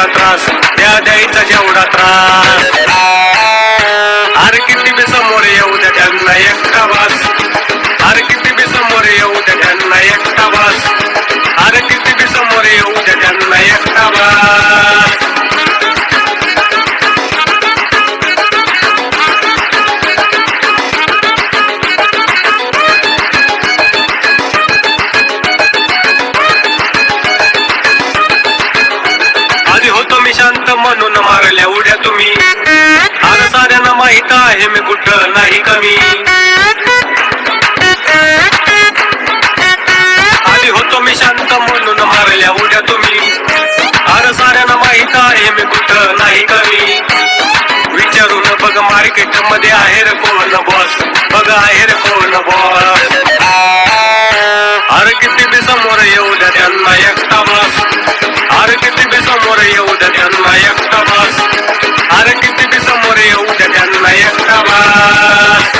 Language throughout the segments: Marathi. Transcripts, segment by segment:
जेवढा त्रास द्यायचा जेवढा त्रास. अरे किती बी समोर येऊ द्या त्यांना एकटा बास. अरे किती बी समोर येऊ द्या त्यांना एकटा बास. अरे किती बी समोर येऊ द्या त्यांना एकटा बास. आधी होतो मी शांत म्हणून मारल्या उड्या तुम्ही. आता साऱ्यांना माहित आहे मी कुठं नाही कमी. आधी होतो मी शांत म्हणून मारल्या उड्या तुम्ही. आता साऱ्यांना माहित आहे मी कुठं नाही कमी. विचारून बघ मार्केट मध्ये आहे रे कोण बॉस. बघ आहे रे कोण बॉस. अरे किती बी समोर येऊ द्या त्यांना एकटा बॉस. अरे किती बी समोर येऊ द्या त्यांना एकटा बॉस. अरे किती बी समोर येऊ द्या त्यांना एकटा बॉस.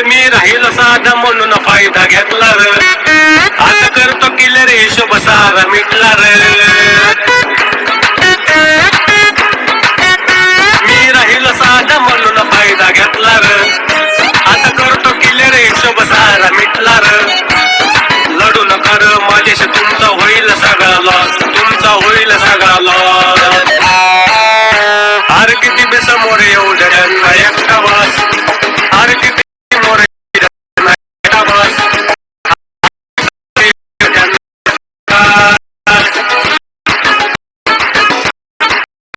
मी राहील साधा म्हणून फायदा घेतला र. आता करतो किल्लर हिशोब सारा मिटला र.